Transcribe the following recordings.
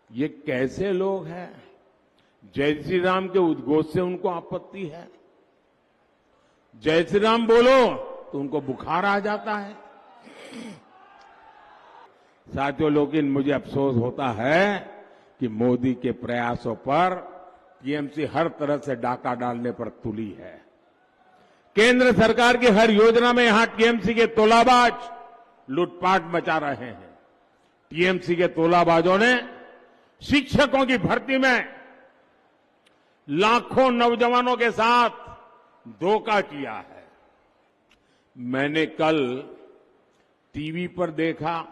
ये कैसे लोग हैं? जय श्री राम के उद्घोष से उनको आपत्ति है। जय श्री राम बोलो तो उनको बुखार आ जाता है। साथियों, लेकिन मुझे अफसोस होता है कि मोदी के प्रयासों पर टीएमसी हर तरह से डाका डालने पर तुली है। केंद्र सरकार की हर योजना में यहां टीएमसी के तोलाबाज लूटपाट मचा रहे हैं। टीएमसी के तोलाबाजों ने शिक्षकों की भर्ती में लाखों नौजवानों के साथ धोखा किया है। मैंने कल टीवी पर देखा,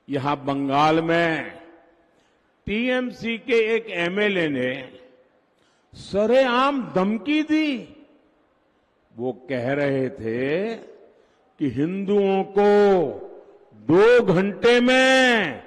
यहां बंगाल में टीएमसी के एक एमएलए ने सरेआम धमकी दी। वो कह रहे थे कि हिंदुओं को 2 घंटे में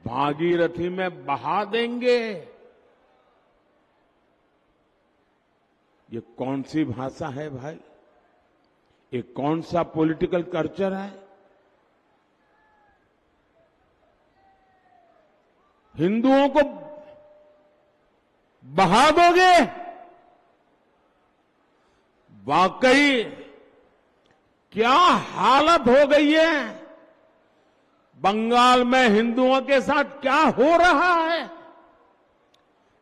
भागीरथी में बहा देंगे। ये कौन सी भाषा है भाई? ये कौन सा पॉलिटिकल कल्चर है? हिंदुओं को बहा दोगे? वाकई क्या हालत हो गई है? बंगाल में हिंदुओं के साथ क्या हो रहा है?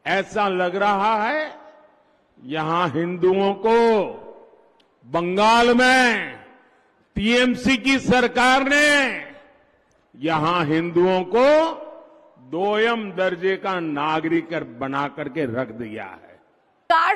ऐसा लग रहा है यहां हिंदुओं को बंगाल में टीएमसी की सरकार ने यहां हिंदुओं को 2ym दर्जे का नागरिक बना करके रख दिया है।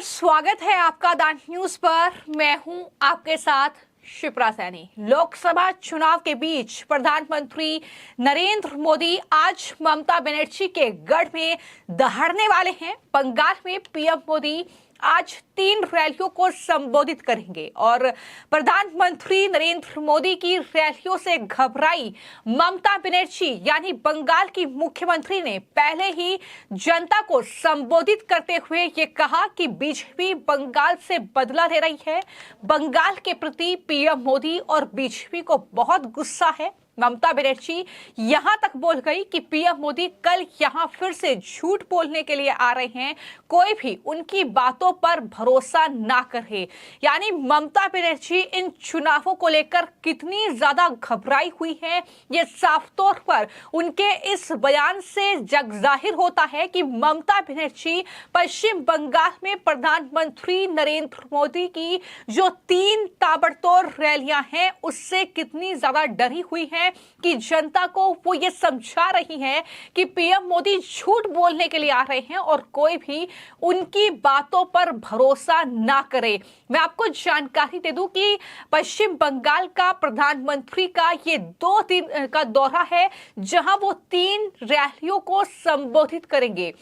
स्वागत है आपका द न्यूज पर। मैं हूं आपके साथ शिप्रा सैनी। लोकसभा चुनाव के बीच प्रधानमंत्री नरेंद्र मोदी आज ममता बनर्जी के गढ़ में दहाड़ने वाले हैं। बंगाल में पीएम मोदी आज 3 रैलियों को संबोधित करेंगे और प्रधानमंत्री नरेंद्र मोदी की रैलियों से घबराई ममता बनर्जी यानी बंगाल की मुख्यमंत्री ने पहले ही जनता को संबोधित करते हुए ये कहा कि बीजेपी बंगाल से बदला ले रही है। बंगाल के प्रति पीएम मोदी और बीजेपी को बहुत गुस्सा है। ममता बनर्जी यहां तक बोल गई कि पीएम मोदी कल यहां फिर से झूठ बोलने के लिए आ रहे हैं, कोई भी उनकी बातों पर भरोसा ना करे। यानी ममता बनर्जी इन चुनावों को लेकर कितनी ज्यादा घबराई हुई है, ये साफ तौर पर उनके इस बयान से जग जाहिर होता है कि ममता बनर्जी पश्चिम बंगाल में प्रधानमंत्री नरेंद्र मोदी की जो 3 ताबड़तोड़ रैलियां हैं उससे कितनी ज्यादा डरी हुई है कि जनता को वो ये समझा रही हैं कि पीएम मोदी झूठ बोलने के लिए आ रहे हैं और कोई भी उनकी बातों पर भरोसा ना करे। मैं आपको जानकारी दे दूं कि पश्चिम बंगाल का प्रधानमंत्री का ये 2 दिन का दौरा है जहां वो 3 रैलियों को संबोधित करेंगे,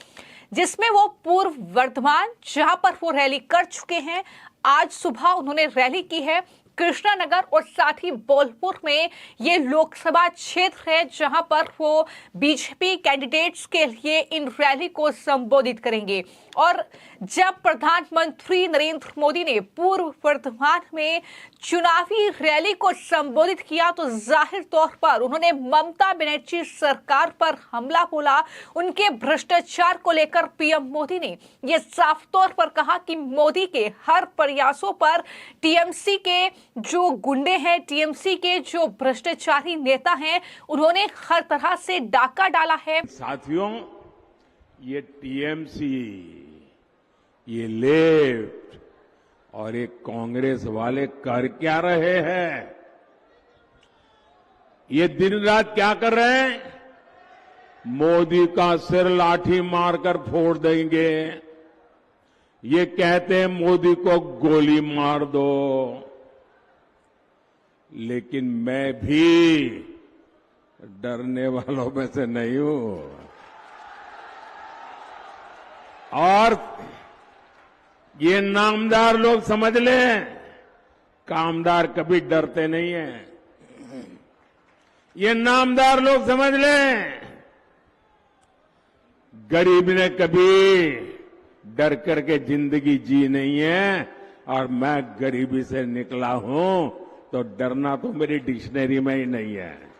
जिसमें वो पूर्व वर्धमान जहां पर वो रैली कर चुके हैं। आज सुबह उन्होंने रैली की है कृष्णानगर और साथ ही बोलपुर में। ये लोकसभा क्षेत्र है जहां पर वो बीजेपी कैंडिडेट्स के लिए इन रैली को संबोधित करेंगे। और जब प्रधानमंत्री नरेंद्र मोदी ने पूर्व वर्धमान में चुनावी रैली को संबोधित किया तो जाहिर तौर पर उन्होंने ममता बनर्जी सरकार पर हमला बोला। उनके भ्रष्टाचार को लेकर पीएम मोदी ने यह साफ तौर पर कहा कि मोदी के हर प्रयासों पर टीएमसी के जो गुंडे हैं, टीएमसी के जो भ्रष्टाचारी नेता हैं, उन्होंने हर तरह से डाका डाला है। साथियों, ये टीएमसी, ये लेफ्ट और ये कांग्रेस वाले कर क्या रहे हैं? ये दिन रात क्या कर रहे हैं? मोदी का सिर लाठी मारकर फोड़ देंगे। ये कहते हैं मोदी को गोली मार दो। लेकिन मैं भी डरने वालों में से नहीं हूं। और ये नामदार लोग समझ लें, कामदार कभी डरते नहीं हैं। ये नामदार लोग समझ लें, गरीब ने कभी डर करके जिंदगी जी नहीं है। और मैं गरीबी से निकला हूं तो डरना तो मेरी डिक्शनरी में ही नहीं है।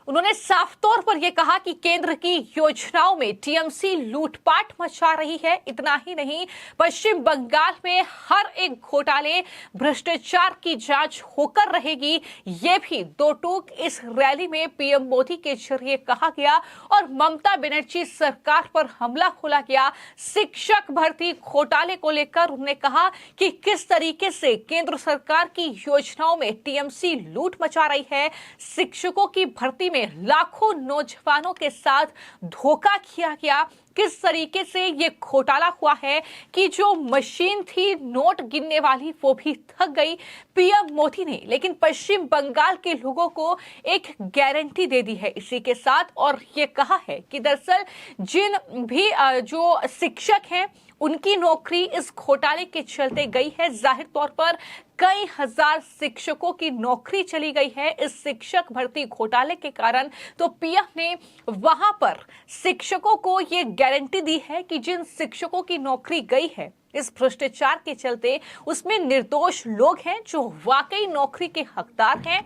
उन्होंने साफ तौर पर यह कहा कि केंद्र की योजनाओं में टीएमसी लूटपाट मचा रही है। इतना ही नहीं, पश्चिम बंगाल में हर एक घोटाले भ्रष्टाचार की जांच होकर रहेगी, ये भी दो टूक इस रैली में पीएम मोदी के जरिए कहा गया और ममता बनर्जी सरकार पर हमला खोला गया। शिक्षक भर्ती घोटाले को लेकर उन्होंने कहा कि किस तरीके से केंद्र सरकार की योजनाओं में टीएमसी लूट मचा रही है। शिक्षकों की भर्ती में लाखों नौजवानों के साथ धोखा किया गया। किस तरीके से ये घोटाला हुआ है कि जो मशीन थी नोट गिनने वाली वो भी थक गई पीएम मोदी ने, लेकिन पश्चिम बंगाल के लोगों को एक गारंटी दे दी है इसी के साथ और ये कहा है कि दरअसल जिन भी जो शिक्षक हैं उनकी नौकरी इस घोटाले के चलते गई है। जाहिर तौर पर कई हजार शिक्षकों की नौकरी चली गई है इस शिक्षक भर्ती घोटाले के कारण। तो पीएम ने वहां पर शिक्षकों को ये गारंटी दी है कि जिन शिक्षकों की नौकरी गई है इस भ्रष्टाचार के चलते, उसमें निर्दोष लोग हैं जो वाकई नौकरी के हकदार हैं।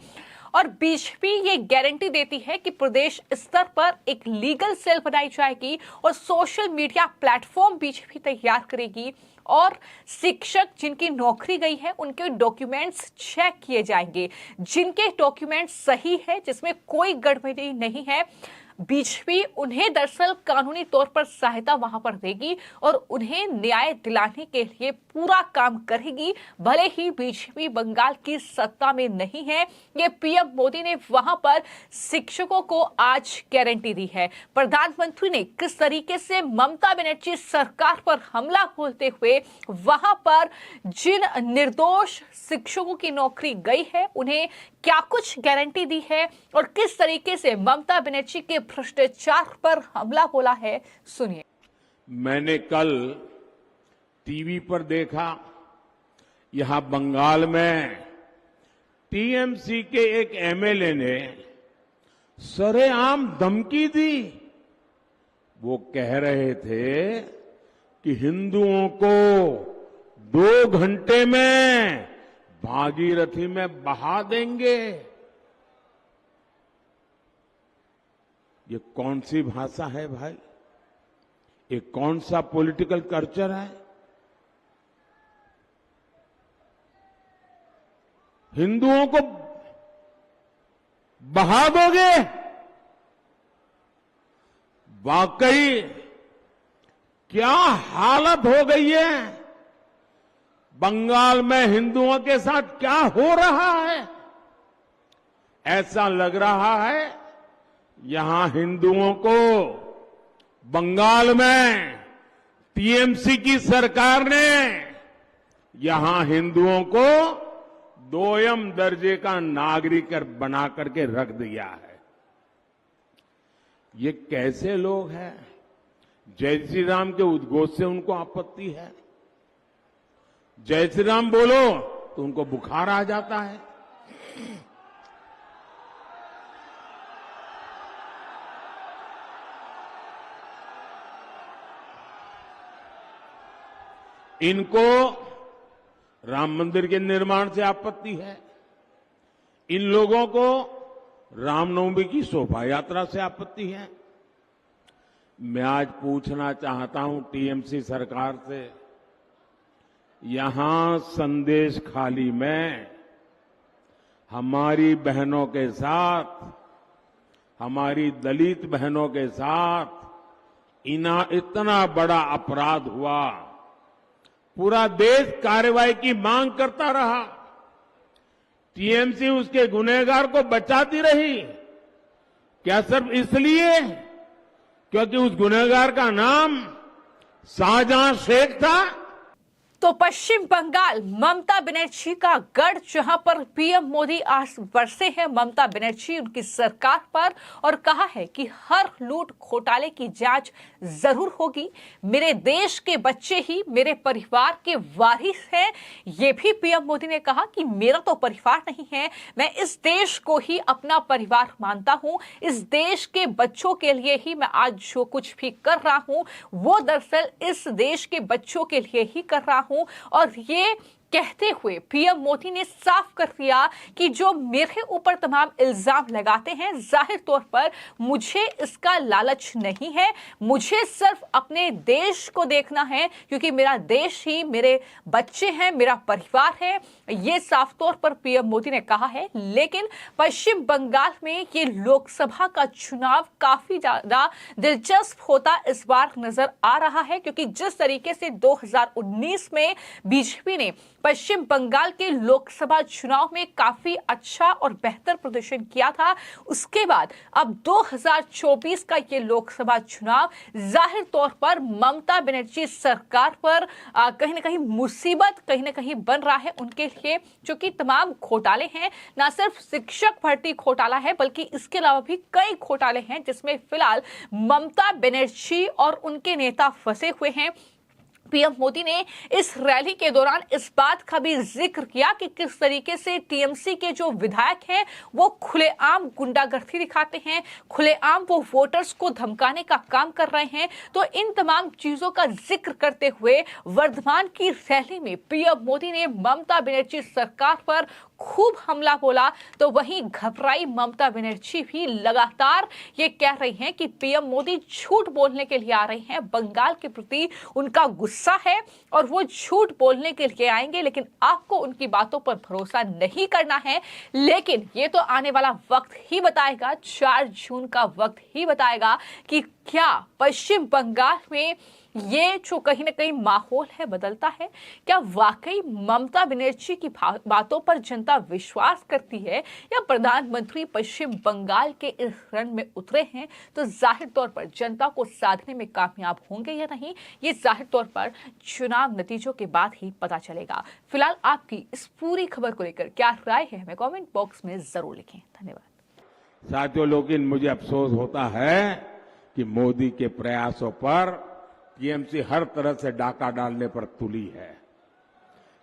और बीजेपी ये गारंटी देती है कि प्रदेश स्तर पर एक लीगल सेल बनाई जाएगी और सोशल मीडिया प्लेटफॉर्म बीजेपी तैयार करेगी और शिक्षक जिनकी नौकरी गई है उनके डॉक्यूमेंट्स चेक किए जाएंगे। जिनके डॉक्यूमेंट्स सही है, जिसमें कोई गड़बड़ी नहीं है, बीजेपी उन्हें दरअसल कानूनी तौर पर सहायता वहां पर देगी और उन्हें न्याय दिलाने के लिए पूरा काम करेगी। भले ही बीजेपी बंगाल की सत्ता में नहीं है, ये पीएम मोदी ने वहां पर शिक्षकों को आज गारंटी दी है। प्रधानमंत्री ने किस तरीके से ममता बनर्जी सरकार पर हमला बोलते हुए वहां पर जिन निर्दोष शिक्षकों की नौकरी गई है उन्हें क्या कुछ गारंटी दी है और किस तरीके से ममता बनर्जी के भ्रष्टाचार पर हमला बोला है, सुनिए। मैंने कल टीवी पर देखा, यहां बंगाल में टीएमसी के एक एमएलए ने सरेआम धमकी दी। वो कह रहे थे कि हिंदुओं को 2 घंटे में भागीरथी में बहा देंगे। ये कौन सी भाषा है भाई? ये कौन सा पॉलिटिकल कल्चर है? हिंदुओं को बहा दोगे? वाकई क्या हालत हो गई है? बंगाल में हिंदुओं के साथ क्या हो रहा है? ऐसा लग रहा है यहां हिंदुओं को बंगाल में टीएमसी की सरकार ने यहां हिंदुओं को 2ym दर्जे का नागरिक बना करके रख दिया है। ये कैसे लोग हैं? जय श्री राम के उद्घोष से उनको आपत्ति है। जय श्री राम बोलो तो उनको बुखार आ जाता है। इनको राम मंदिर के निर्माण से आपत्ति है। इन लोगों को रामनवमी की शोभा यात्रा से आपत्ति है। मैं आज पूछना चाहता हूं टीएमसी सरकार से, यहां संदेश खाली में हमारी बहनों के साथ, हमारी दलित बहनों के साथ इतना बड़ा अपराध हुआ, पूरा देश कार्रवाई की मांग करता रहा, टीएमसी उसके गुनहगार को बचाती रही। क्या सिर्फ इसलिए क्योंकि उस गुनहगार का नाम शाहजहां शेख था? तो पश्चिम बंगाल ममता बनर्जी का गढ़, जहां पर पीएम मोदी आज बरसे हैं ममता बनर्जी उनकी सरकार पर और कहा है कि हर लूट घोटाले की जांच जरूर होगी। मेरे देश के बच्चे ही मेरे परिवार के वारिस हैं। ये भी पीएम मोदी ने कहा कि मेरा तो परिवार नहीं है, मैं इस देश को ही अपना परिवार मानता हूं। इस देश के बच्चों के लिए ही मैं आज जो कुछ भी कर रहा हूं वो दरअसल इस देश के बच्चों के लिए ही कर रहा हूं। और ये कहते हुए पीएम मोदी ने साफ कर दिया कि जो मेरे ऊपर तमाम इल्जाम लगाते हैं, जाहिर तौर पर मुझे इसका लालच नहीं है, मुझे सिर्फ अपने देश को देखना है, क्योंकि मेरा देश ही मेरे बच्चे हैं, मेरा परिवार है। ये साफ तौर पर पीएम मोदी ने कहा है। लेकिन पश्चिम बंगाल में ये लोकसभा का चुनाव काफी ज्यादा दिलचस्प होता इस बार नजर आ रहा है, क्योंकि जिस तरीके से 2019 में बीजेपी ने पश्चिम बंगाल के लोकसभा चुनाव में काफी अच्छा और बेहतर प्रदर्शन किया था, उसके बाद अब 2024 का ये लोकसभा चुनाव जाहिर तौर पर ममता बनर्जी सरकार पर कहीं ना कहीं मुसीबत कहीं ना कहीं बन रहा है उनके लिए, क्योंकि तमाम घोटाले हैं। ना सिर्फ शिक्षक भर्ती घोटाला है, बल्कि इसके अलावा भी कई घोटाले हैं जिसमें फिलहाल ममता बनर्जी और उनके नेता फंसे हुए हैं। पीएम मोदी ने इस रैली के दौरान इस बात का भी जिक्र किया कि किस तरीके से टीएमसी के जो विधायक हैं वो खुलेआम गुंडागर्दी दिखाते हैं, खुलेआम वो वोटर्स को धमकाने का काम कर रहे हैं। तो इन तमाम चीजों का जिक्र करते हुए वर्धमान की रैली में पीएम मोदी ने ममता बनर्जी सरकार पर खूब हमला बोला। तो वहीं घबराई ममता बनर्जी भी लगातार ये कह रही हैं कि पीएम मोदी झूठ बोलने के लिए आ रहे हैं, बंगाल के प्रति उनका गुस्सा है और वो झूठ बोलने के लिए आएंगे, लेकिन आपको उनकी बातों पर भरोसा नहीं करना है। लेकिन ये तो आने वाला वक्त ही बताएगा, 4 जून का वक्त ही बताएगा कि क्या पश्चिम बंगाल में ये जो कहीं ना कहीं माहौल है बदलता है, क्या वाकई ममता बनर्जी की बातों पर जनता विश्वास करती है, या प्रधानमंत्री पश्चिम बंगाल के इस रण में उतरे हैं तो जाहिर तौर पर जनता को साधने में कामयाब होंगे या नहीं, ये जाहिर तौर पर चुनाव नतीजों के बाद ही पता चलेगा। फिलहाल आपकी इस पूरी खबर को लेकर क्या राय है, हमें कॉमेंट बॉक्स में जरूर लिखें। धन्यवाद। साथियों, लेकिन मुझे अफसोस होता है कि मोदी के प्रयासों पर टीएमसी हर तरह से डाका डालने पर तुली है।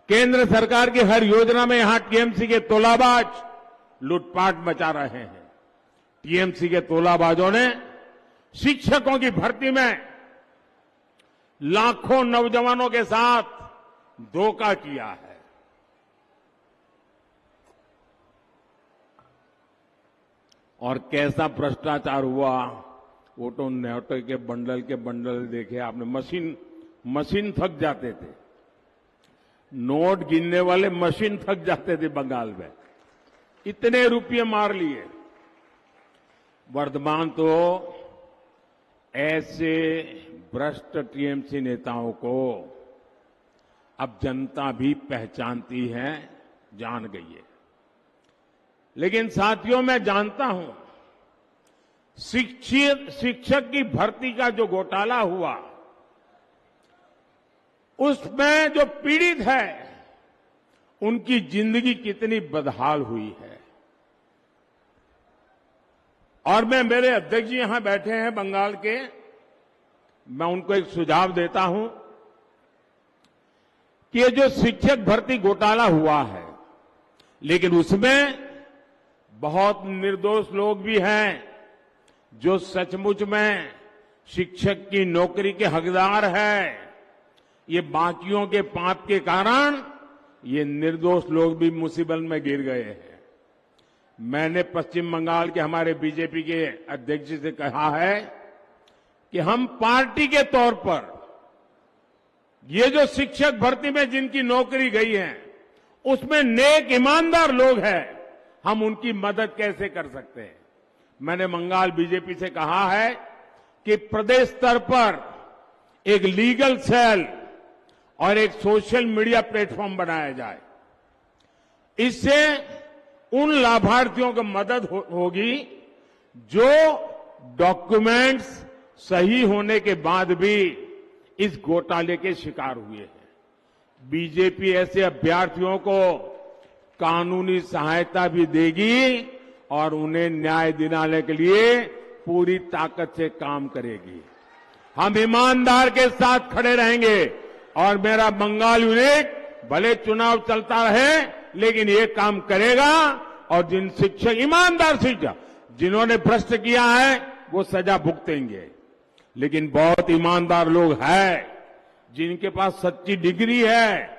केंद्र सरकार की हर योजना में यहां टीएमसी के तोलाबाज लूटपाट मचा रहे हैं। टीएमसी के तोलाबाजों ने शिक्षकों की भर्ती में लाखों नौजवानों के साथ धोखा किया है। और कैसा भ्रष्टाचार हुआ, फोटो नोटो के बंडल देखे आपने। मशीन थक जाते थे, नोट गिनने वाले मशीन थक जाते थे बंगाल में, इतने रुपये मार लिए। वर्धमान तो ऐसे भ्रष्ट टीएमसी नेताओं को अब जनता भी पहचानती है, जान गई है। लेकिन साथियों, मैं जानता हूं शिक्षक की भर्ती का जो घोटाला हुआ, उसमें जो पीड़ित है उनकी जिंदगी कितनी बदहाल हुई है। और मेरे अध्यक्ष जी यहां बैठे हैं बंगाल के, मैं उनको एक सुझाव देता हूं कि ये जो शिक्षक भर्ती घोटाला हुआ है, लेकिन उसमें बहुत निर्दोष लोग भी हैं जो सचमुच में शिक्षक की नौकरी के हकदार है। ये बाकियों के पाप के कारण ये निर्दोष लोग भी मुसीबत में गिर गए हैं। मैंने पश्चिम बंगाल के हमारे बीजेपी के अध्यक्ष जी से कहा है कि हम पार्टी के तौर पर ये जो शिक्षक भर्ती में जिनकी नौकरी गई है, उसमें नेक ईमानदार लोग हैं, हम उनकी मदद कैसे कर सकते हैं। मैंने बंगाल बीजेपी से कहा है कि प्रदेश स्तर पर एक लीगल सेल और एक सोशल मीडिया प्लेटफॉर्म बनाया जाए। इससे उन लाभार्थियों को मदद होगी जो डॉक्यूमेंट्स सही होने के बाद भी इस घोटाले के शिकार हुए हैं। बीजेपी ऐसे अभ्यर्थियों को कानूनी सहायता भी देगी और उन्हें न्याय दिलाने के लिए पूरी ताकत से काम करेगी। हम ईमानदार के साथ खड़े रहेंगे और मेरा बंगाल यूनिट भले चुनाव चलता रहे, लेकिन ये काम करेगा। और जिन शिक्षक ईमानदार शिक्षक जिन्होंने भ्रष्ट किया है वो सजा भुगतेंगे, लेकिन बहुत ईमानदार लोग हैं जिनके पास सच्ची डिग्री है,